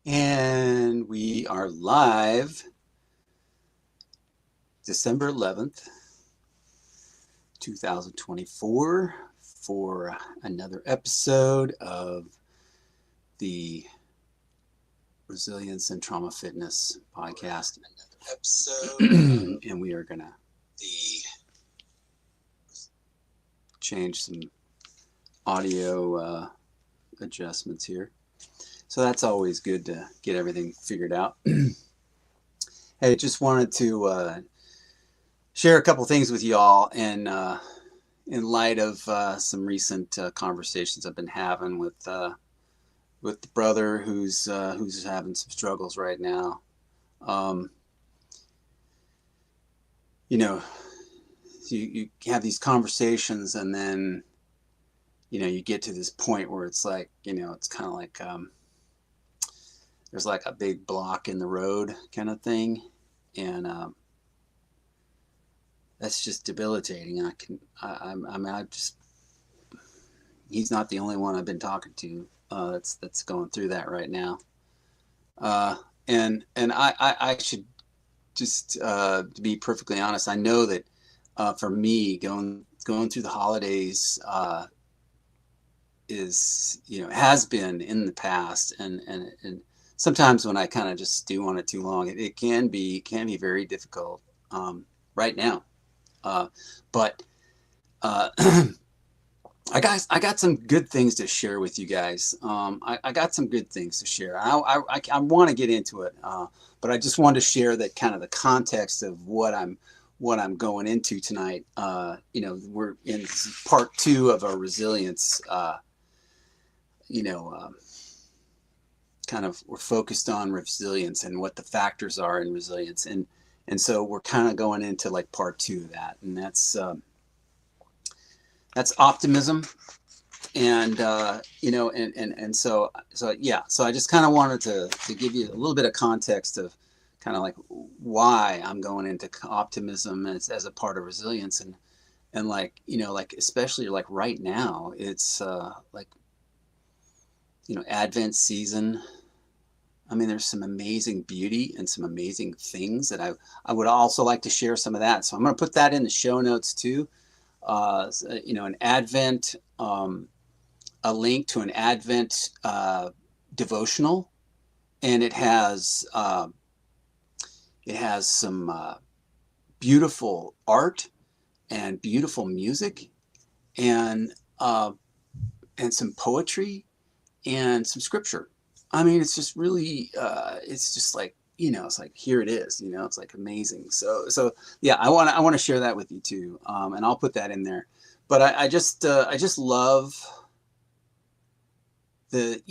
And we are live December 11th, 2024 for another episode of the Resilience and Trauma Fitness podcast. And we are going to change some audio adjustments here. So that's always good to get everything figured out. Hey, just wanted to share a couple things with y'all, and in light of some recent conversations I've been having with the brother who's having some struggles right now. You have these conversations, and then you get to this point where it's like it's kind of like there's like a big block in the road kind of thing, and that's just debilitating. He's not the only one I've been talking to that's going through that right now. And I should just to be perfectly honest, I know that for me going through the holidays is has been in the past, and sometimes when I kind of just stew on it too long, it can be very difficult right now. But I got some good things to share with you guys. I got some good things to share. I want to get into it, but I just wanted to share that kind of the context of what I'm going into tonight. We're in part 2 of our resilience. Kind of we're focused on resilience and what the factors are in resilience, and so we're kind of going into like part 2 of that, and that's optimism. And so I just kind of wanted to give you a little bit of context of kind of like why I'm going into optimism as a part of resilience, and like especially like right now it's like Advent season. I mean, there's some amazing beauty and some amazing things that I would also like to share some of that. So I'm going to put that in the show notes too. An Advent, a link to an Advent devotional, and it has some beautiful art and beautiful music, and some poetry and some scripture. I mean, it's just really, it's just like, it's like, here it is, it's like amazing. So yeah, I want to share that with you too. And I'll put that in there, but I just love the,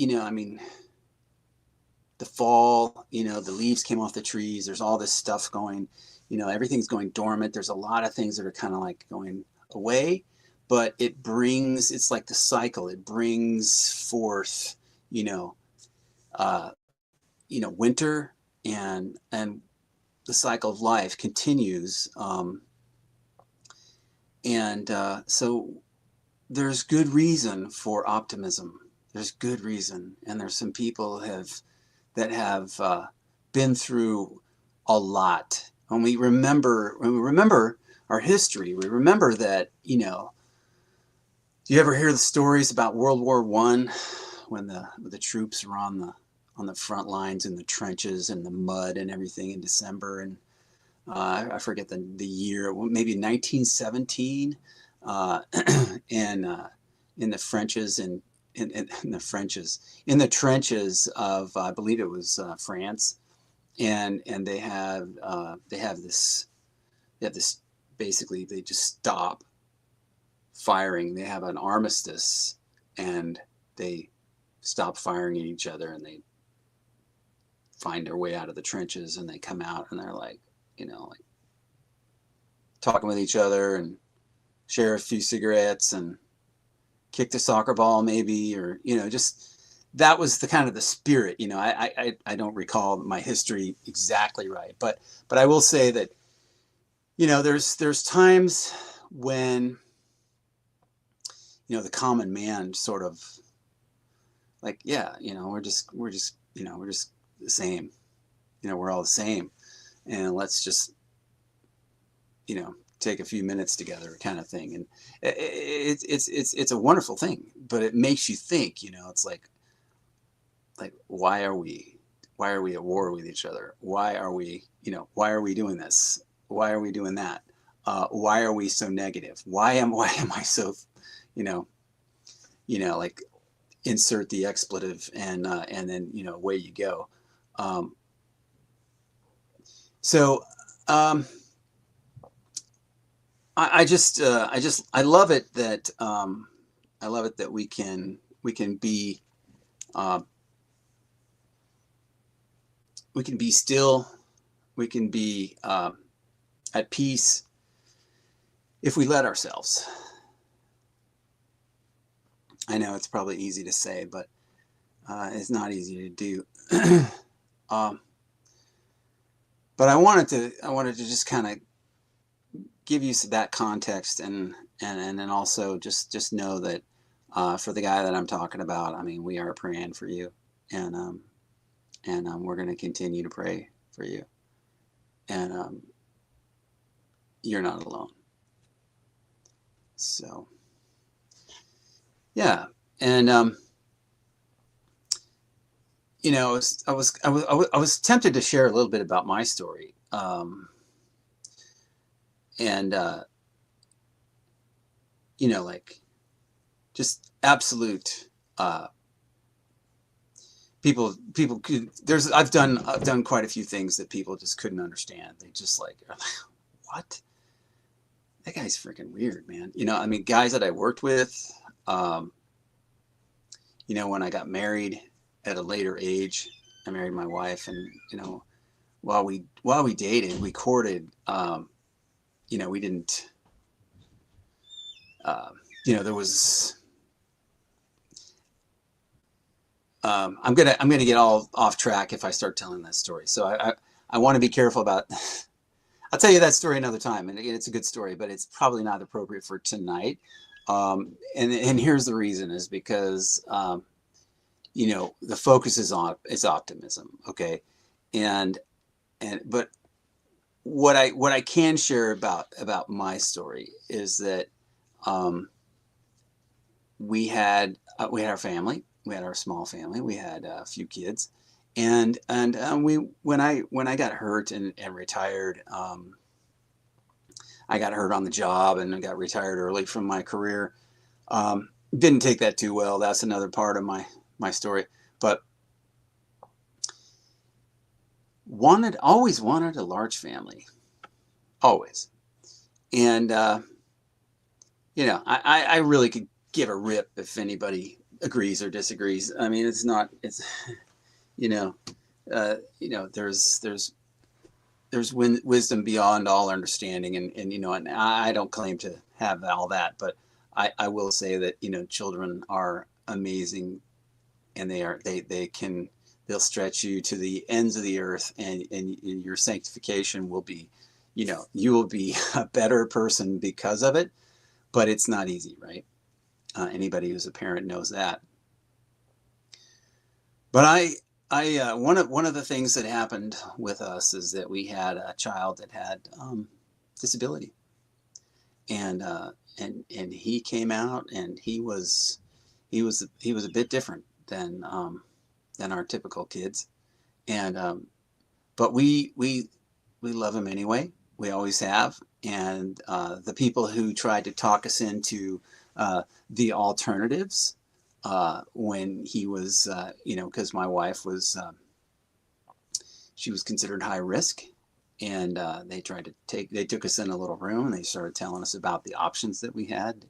the fall, the leaves came off the trees. There's all this stuff going, everything's going dormant. There's a lot of things that are kind of like going away, but it's like the cycle. It brings forth, winter, and the cycle of life continues. So there's good reason for optimism. There's good reason, and there's some people that have been through a lot. When we remember our history, we remember that. Do you ever hear the stories about World War I, when the troops were on the front lines in the trenches and the mud and everything in December? And I forget the year, maybe 1917, and in the trenches in the trenches of, I believe it was France, and they have this basically they just stop firing. They have an armistice, and they stop firing at each other, and they find their way out of the trenches, and they come out, and they're like, like talking with each other, and share a few cigarettes, and kick the soccer ball maybe, or just that was the kind of the spirit. I don't recall my history exactly right, but I will say that there's times when the common man sort of like, yeah, we're just the same. We're all the same, and let's just, take a few minutes together, kind of thing. And it's a wonderful thing, but it makes you think. It's like why are we at war with each other? Why are we doing this? Why are we doing that? Why are we so negative? Why am I so, you know, like, insert the expletive, and then, away you go. Um, so, um, I love it that, we can be, uh, we can be still, we can be, at peace if we let ourselves. I know it's probably easy to say, but it's not easy to do. um, but I wanted to just kind of give you that context, and then also just know that, for the guy that I'm talking about, I mean, we are praying for you, and we're going to continue to pray for you, and you're not alone. So yeah, and I was tempted to share a little bit about my story, and like, just absolute, people could there's I've done quite a few things that people just couldn't understand. They just like are like, what? That guy's freaking weird, man. I mean, guys that I worked with, um, when I got married at a later age, I married my wife, and while we dated, we courted. We didn't. There was. I'm gonna get all off track if I start telling that story. So I want to be careful about. I'll tell you that story another time, and again, it's a good story, but it's probably not appropriate for tonight. And here's the reason: is because, the focus is optimism, okay, but what I can share about my story is that, um, we had our family, we had our small family, we had a few kids, and we when I got hurt and retired. I got hurt on the job and I got retired early from my career. Didn't take that too well. That's another part of my story. But always wanted a large family, always. And I really could give a rip if anybody agrees or disagrees. I mean, it's you know there's wisdom beyond all understanding, and I don't claim to have all that, but I will say that, children are amazing, and they'll stretch you to the ends of the earth, and your sanctification will be, you will be a better person because of it, but it's not easy, right? Anybody who's a parent knows that. But one of the things that happened with us is that we had a child that had, disability, and and he came out, and he was a bit different than our typical kids, and but we love him anyway. We always have, and the people who tried to talk us into, the alternatives, when he was, because my wife was, she was considered high risk, and they took us in a little room, and they started telling us about the options that we had,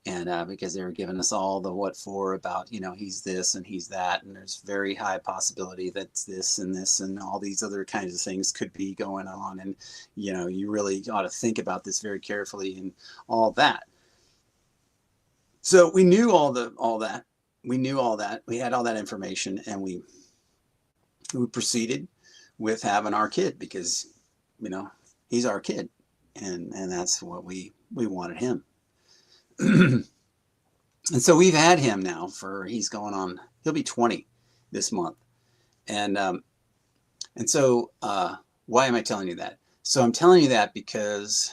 and because they were giving us all the what for about, he's this and he's that, and there's very high possibility that this and all these other kinds of things could be going on, and you really ought to think about this very carefully, and all that. So we knew all that. We knew all that. We had all that information, and we proceeded with having our kid, because he's our kid, and that's what we wanted him. And so we've had him now he'll be 20 this month, And so why am I telling you that? So I'm telling you that because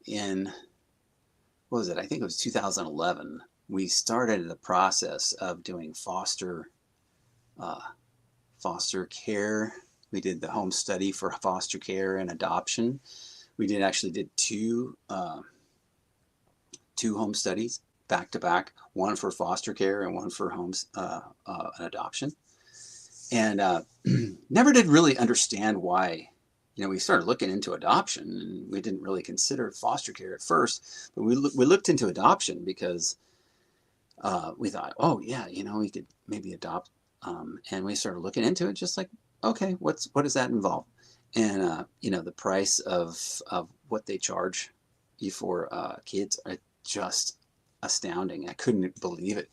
in, what was it? I think it was 2011. We started the process of doing uh, foster care. We did the home study for foster care and adoption. We actually did two home studies back to back, one for foster care and one for homes an adoption. And never did really understand why. We started looking into adoption, and we didn't really consider foster care at first, but we looked into adoption because we thought, oh yeah, we could maybe adopt, and we started looking into it, just like, okay, what does that involve? And the price of what they charge you for kids are just astounding. I couldn't believe it.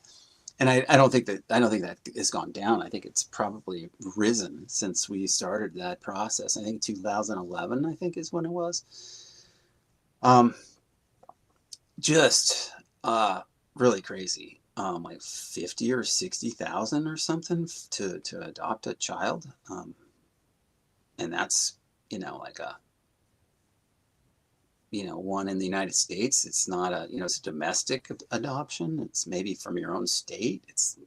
And I don't think that has gone down. I think it's probably risen since we started that process. I think 2011, I think, is when it was. Just really crazy. Like 50 or 60,000 or something to adopt a child. And that's, like a, one in the United States. It's not a, it's a domestic adoption. It's maybe from your own state. It's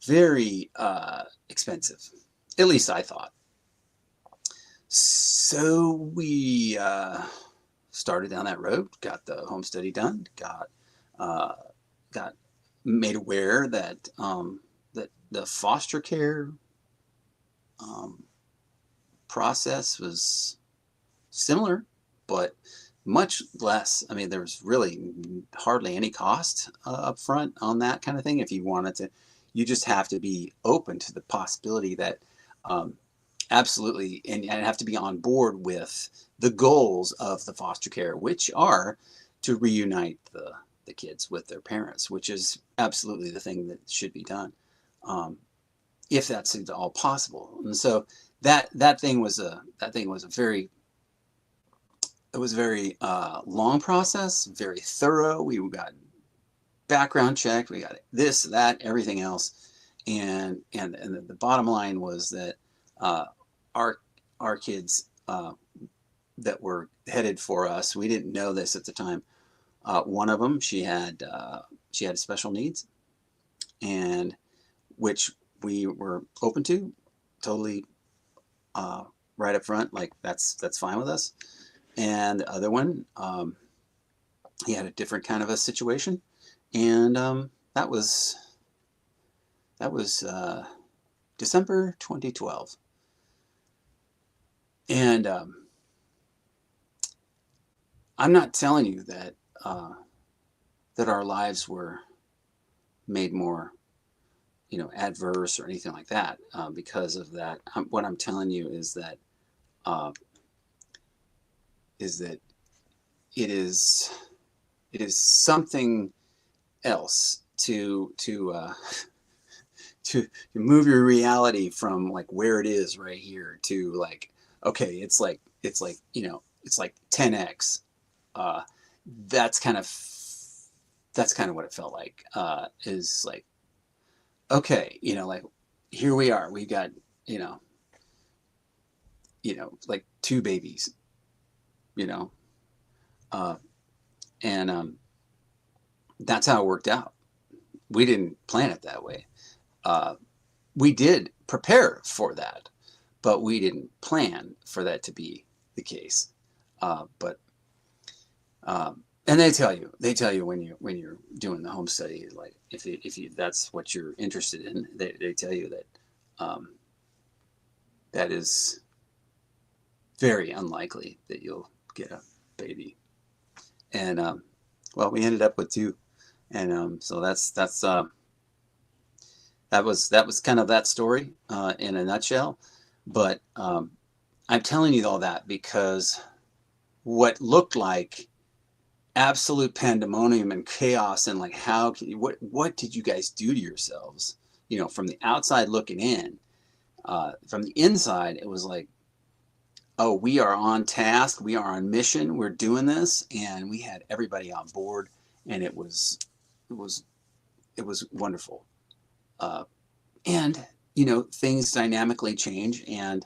very expensive. At least I thought. So we started down that road, got the home study done, got made aware that that the foster care process was similar, but much less. I mean, there was really hardly any cost up front on that kind of thing. If you wanted to, you just have to be open to the possibility that absolutely, and have to be on board with the goals of the foster care, which are to reunite the kids with their parents, which is absolutely the thing that should be done, if that's at all possible. And so that thing was a very long process, very thorough. We got background checked, we got this, that, everything else, and the bottom line was that our kids that were headed for us, we didn't know this at the time. One of them, she had special needs, and which we were open to, totally right up front, like that's fine with us. And the other one, he had a different kind of a situation, and that was December 2012. And I'm not telling you that that our lives were made more, adverse or anything like that because of that. What I'm telling you is that it is something else to move your reality from like where it is right here to like, okay, it's like it's like 10x. That's kind of what it felt like. Is like, okay, like here we are. We got like two babies, and that's how it worked out. We didn't plan it that way. We did prepare for that, but we didn't plan for that to be the case. But and they tell you when you're doing the home study, like if you that's what you're interested in, they tell you that that is very unlikely that you'll get a baby. And well, we ended up with two, and so that was kind of that story in a nutshell. But I'm telling you all that because what looked like absolute pandemonium and chaos, and like, what did you guys do to yourselves? From the outside looking in, from the inside, it was like, oh, we are on task, we are on mission, we're doing this, and we had everybody on board, and it was wonderful. And things dynamically change, and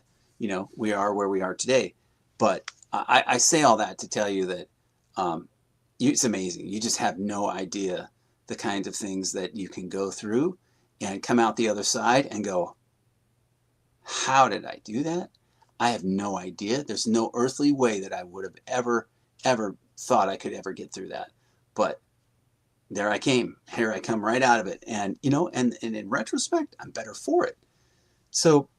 we are where we are today. But I say all that to tell you that it's amazing. You just have no idea the kinds of things that you can go through and come out the other side and go, how did I do that? I have no idea. There's no earthly way that I would have ever thought I could ever get through that. But there I came. Here I come right out of it. And, and in retrospect, I'm better for it. So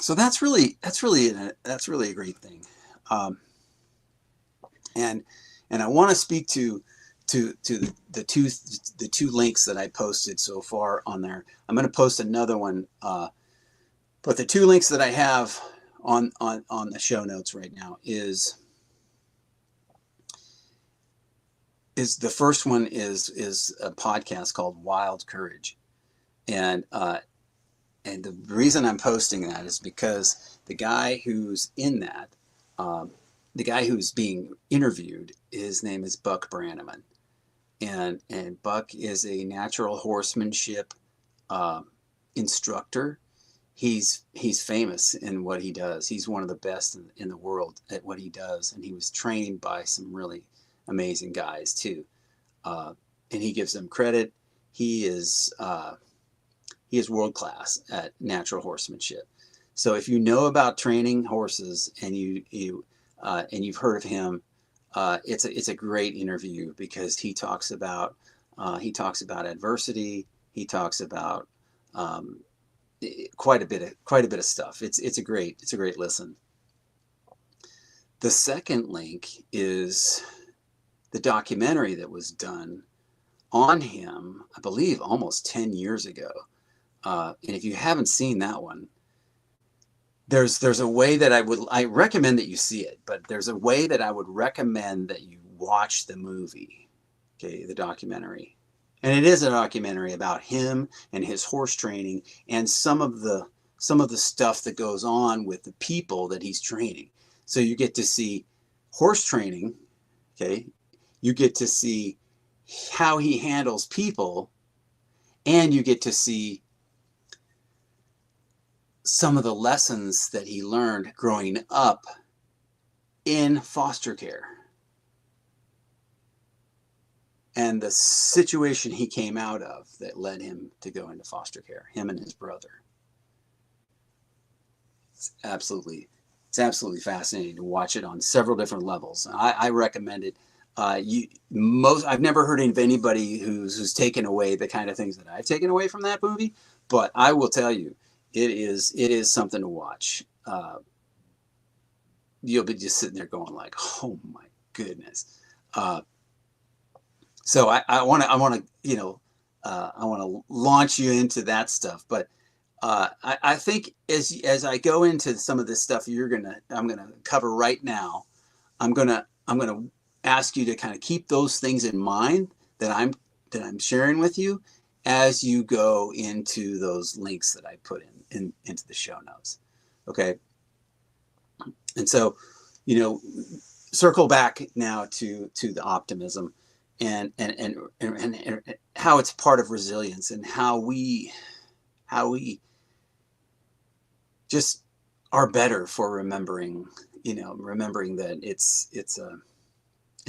that's really a great thing. Um, and I want to speak to the two links that I posted so far on there. I'm going to post another one, but the two links that I have on the show notes right now is the first one is a podcast called Wild Courage, and the reason I'm posting that is because the guy who's in that, the guy who's being interviewed, his name is Buck Brannaman, and Buck is a natural horsemanship instructor. He's famous in what he does. He's one of the best in the world at what he does, and he was trained by some really amazing guys too. And he gives them credit. He is world class at natural horsemanship. So if you know about training horses and you've heard of him, it's a great interview because he talks about adversity. He talks about quite a bit of stuff. It's a great listen. The second link is the documentary that was done on him, I believe almost 10 years ago. And if you haven't seen that one, there's a way that I recommend that you see it, but there's a way that I would recommend that you watch the movie, okay, the documentary. And it is a documentary about him and his horse training and some of the stuff that goes on with the people that he's training. So you get to see horse training, okay? You get to see how he handles people, and you get to see some of the lessons that he learned growing up in foster care and the situation he came out of that led him to go into foster care, him and his brother. It's absolutely fascinating to watch it on several different levels. I recommend it. I've never heard of anybody who's taken away the kind of things that I've taken away from that movie, but I will tell you, it is something to watch. You'll be just sitting there going like, oh my goodness. So I want to launch you into that stuff, but I think as I go into some of this stuff I'm gonna cover right now, I'm gonna ask you to kind of keep those things in mind that I'm sharing with you as you go into those links that I put into the show notes. Okay. And so, circle back now to the optimism and how it's part of resilience and how we just are better for remembering that it's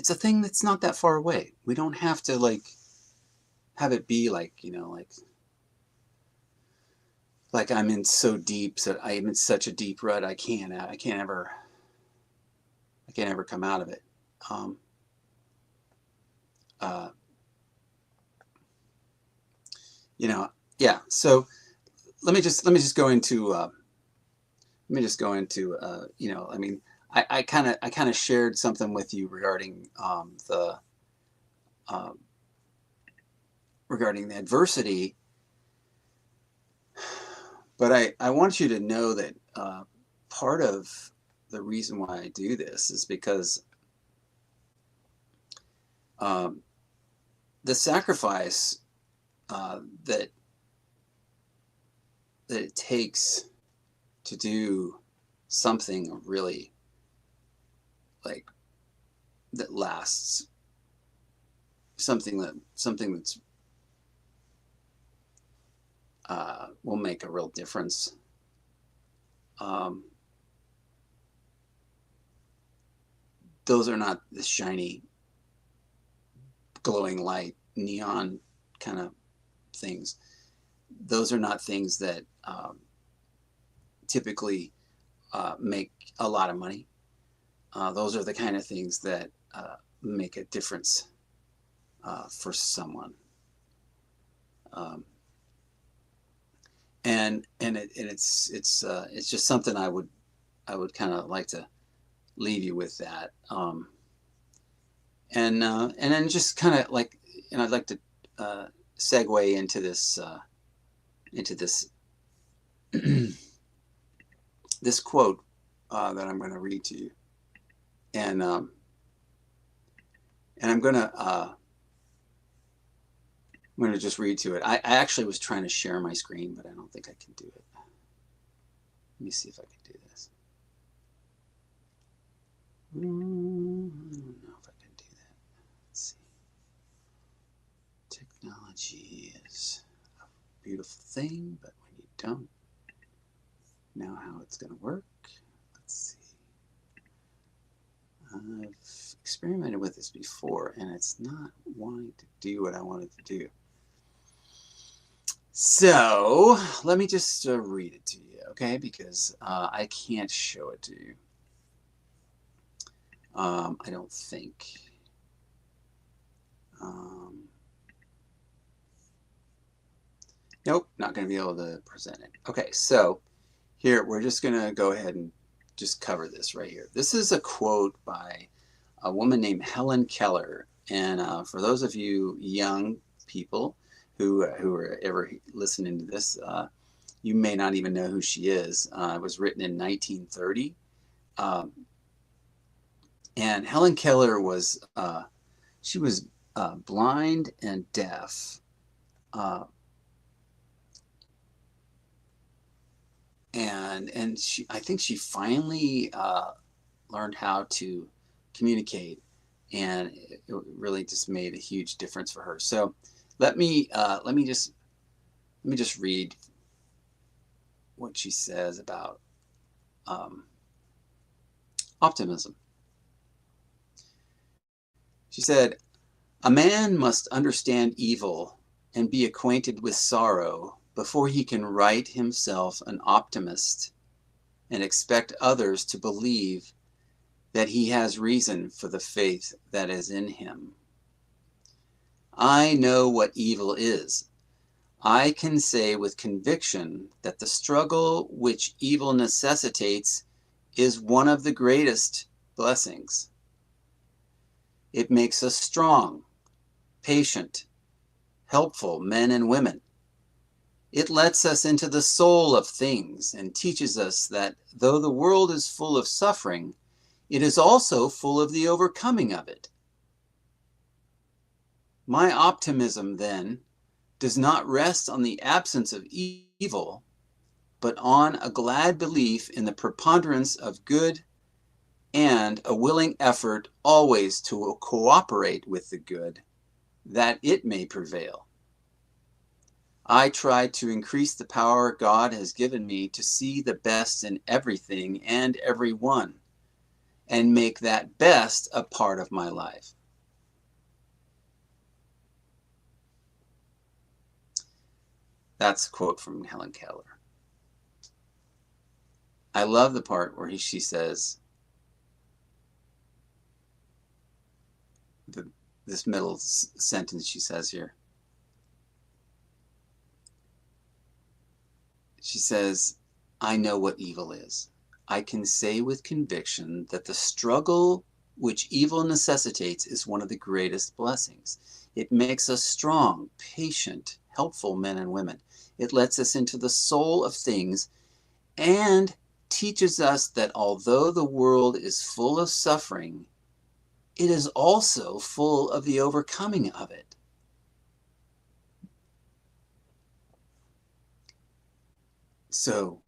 a thing that's not that far away. We don't have to have it be like I'm in so deep, so I'm in such a deep rut. I can't ever come out of it. Yeah. So let me just go into I mean, I kind of shared something with you regarding regarding the adversity, but I want you to know that part of the reason why I do this is because the sacrifice that it takes to do something really that lasts, something that's will make a real difference. Those are not the shiny, glowing light, neon kind of things. Those are not things that typically make a lot of money. Those are the kind of things that make a difference for someone. And it's just something I would kind of like to leave you with that. And then just kind of like, and I'd like to segue into this this quote that I'm going to read to you, and I'm going to just read to it. I actually was trying to share my screen, but I don't think I can do it. Let me see if I can do this. I don't know if I can do that. Let's see. Technology is a beautiful thing, but when you don't know how it's going to work, let's see. I've experimented with this before, and it's not wanting to do what I wanted to do. So let me just read it to you, okay? Because I can't show it to you. I don't think. Nope, not going to be able to present it. Okay, so here we're just going to go ahead and just cover this right here. This is a quote by a woman named Helen Keller. And for those of you young people who are ever listening to this, you may not even know who she is. It was written in 1930. And Helen Keller was, she was blind and deaf. And she, I think she finally learned how to communicate, and it really just made a huge difference for her. So let me just read what she says about optimism. She said, "A man must understand evil and be acquainted with sorrow before he can write himself an optimist and expect others to believe that he has reason for the faith that is in him. I know what evil is. I can say with conviction that the struggle which evil necessitates is one of the greatest blessings. It makes us strong, patient, helpful men and women. It lets us into the soul of things and teaches us that though the world is full of suffering, it is also full of the overcoming of it. My optimism, then, does not rest on the absence of evil, but on a glad belief in the preponderance of good and a willing effort always to cooperate with the good, that it may prevail. I try to increase the power God has given me to see the best in everything and everyone, and make that best a part of my life." That's a quote from Helen Keller. I love the part where she says, this middle sentence she says here. She says, "I know what evil is. I can say with conviction that the struggle which evil necessitates is one of the greatest blessings. It makes us strong, patient, helpful men and women. It lets us into the soul of things and teaches us that although the world is full of suffering, it is also full of the overcoming of it." So,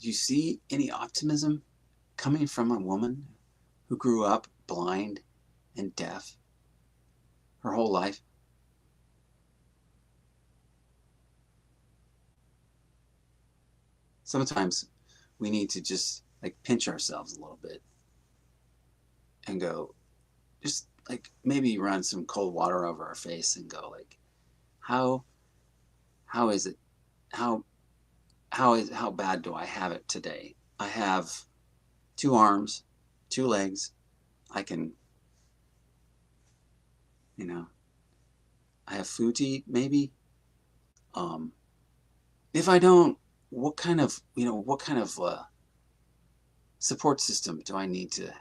do you see any optimism coming from a woman who grew up blind and deaf her whole life? sometimes we need to just like pinch ourselves a little bit and go, just like maybe run some cold water over our face and go like, how how is it, how how bad do I have it today? I have two arms, two legs. I can, you know, I have food to eat maybe. Um, if I don't, what kind of, what kind of support system do I need to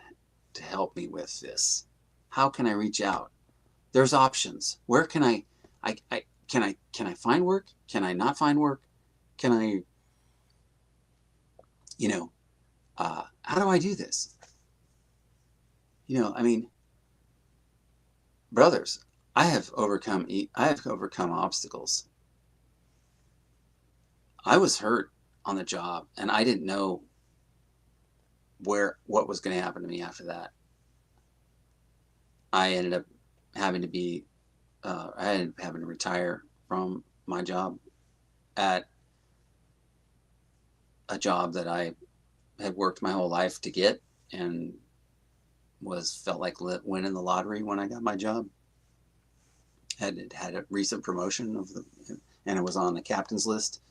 help me with this? How can I reach out? There's options. Where can I find work? Can I not find work? Can I, how do I do this? I mean, brothers, I have overcome obstacles. I was hurt on the job and I didn't know what was going to happen to me after that. I ended up having to be I ended up having to retire from my job at a job that I had worked my whole life to get, and felt like winning the lottery when I got my job. Had a recent promotion and it was on the captain's list.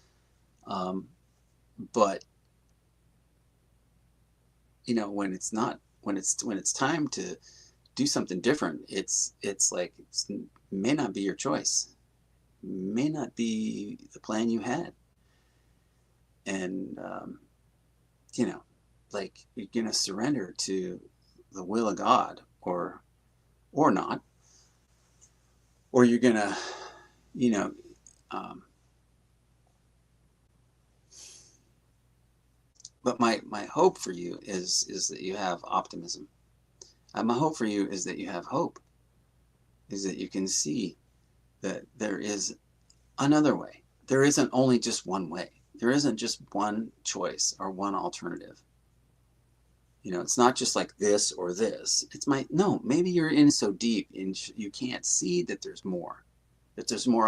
But when it's not, when it's time to do something different, it's like may not be your choice, may not be the plan you had, and like you're gonna surrender to the will of God, or not, or you're gonna, you know, um, but my hope for you is that you have optimism. My hope for you is that you have hope, is that you can see that there is another way. There isn't only just one way. There isn't just one choice or one alternative. It's not just like this or this. No, maybe you're in so deep and you can't see that there's more,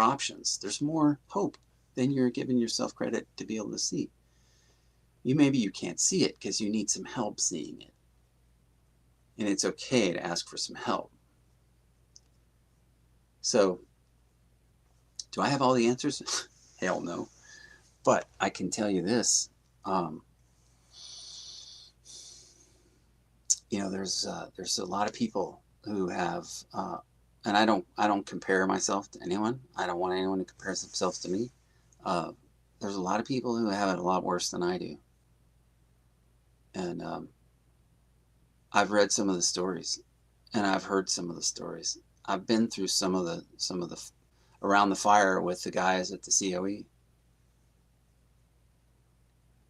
options. There's more hope than you're giving yourself credit to be able to see. Maybe you can't see it because you need some help seeing it. And it's okay to ask for some help. So, do I have all the answers? Hell no. But I can tell you this. There's a lot of people who have, and I don't compare myself to anyone. I don't want anyone to compare themselves to me. There's a lot of people who have it a lot worse than I do. And I've read some of the stories, and I've heard some of the stories. I've been through some of the around the fire with the guys at the COE.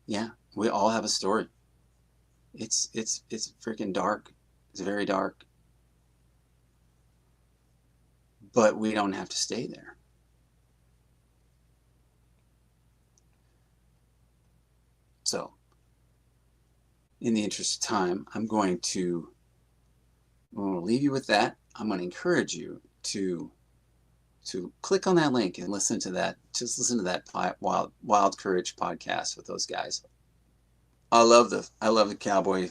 Yeah, we all have a story. It's freaking dark. It's very dark. But we don't have to stay there. So, in the interest of time, I'm going to leave you with that. I'm going to encourage you to click on that link and listen to that. Just listen to that Wild Courage podcast with those guys. I love the cowboy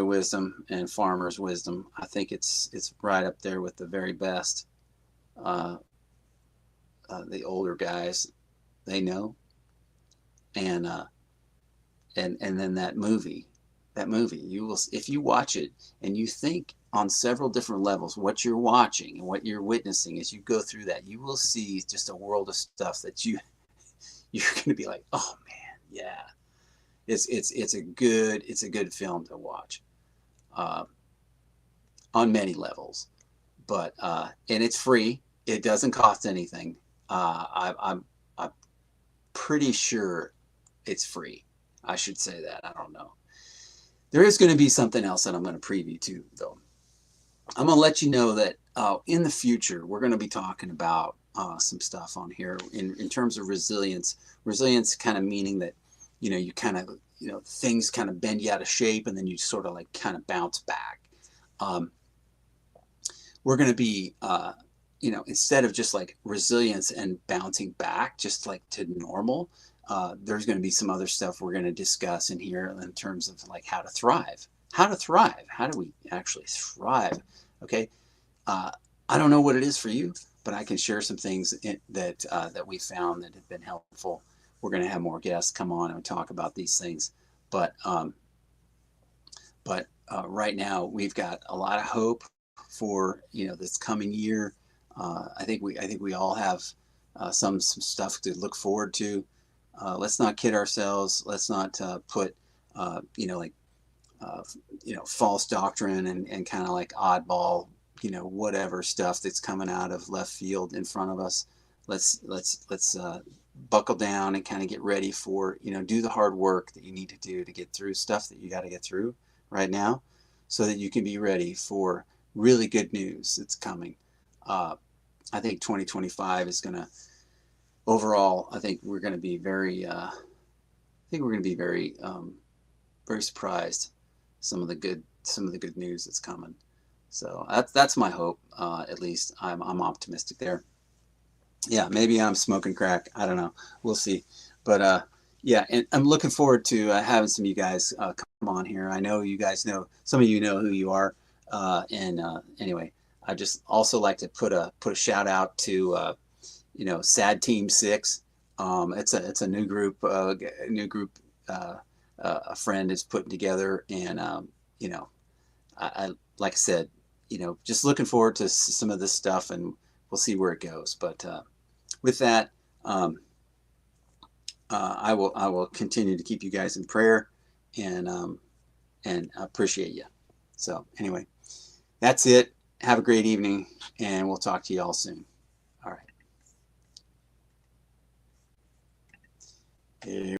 wisdom and farmer's wisdom. I think it's right up there with the very best. The older guys, they know, and then that movie, you will, if you watch it and you think on several different levels what you're watching and what you're witnessing as you go through that, you will see just a world of stuff that you're going to be like, oh man, yeah. It's a good film to watch, on many levels, but and it's free. It doesn't cost anything. I'm pretty sure it's free. I should say that. I don't know. There is going to be something else that I'm going to preview too, though. I'm going to let you know that in the future we're going to be talking about some stuff on here in terms of resilience. Resilience kind of meaning that you kind of, things kind of bend you out of shape and then you sort of like kind of bounce back. We're going to be, instead of just like resilience and bouncing back just like to normal, there's going to be some other stuff we're going to discuss in here in terms of like how to thrive. How to thrive. How do we actually thrive? Okay. Uh, I don't know what it is for you, but I can share some things that we found that have been helpful. We're going to have more guests come on and talk about these things, but right now we've got a lot of hope for this coming year. I think we all have some stuff to look forward to. Let's not kid ourselves. Let's not put like false doctrine and kind of like oddball whatever stuff that's coming out of left field in front of us. Let's buckle down and kind of get ready for do the hard work that you need to do to get through stuff that you got to get through right now, so that you can be ready for really good news that's coming. I think 2025 is going to overall. I think we're going to be very. I think we're going to be very surprised some of the good news that's coming. So that's my hope. At least I'm optimistic there. Yeah, maybe I'm smoking crack. I don't know. We'll see. But yeah, and I'm looking forward to having some of you guys come on here. I know you guys know, some of you know who you are. And anyway, I just also like to put a shout out to Sad Team 6. It's a new group. A friend is putting together, and I like I said, just looking forward to some of this stuff, and we'll see where it goes. But with that, I will continue to keep you guys in prayer, and I appreciate you. So anyway, that's it. Have a great evening, and we'll talk to you all soon. All right.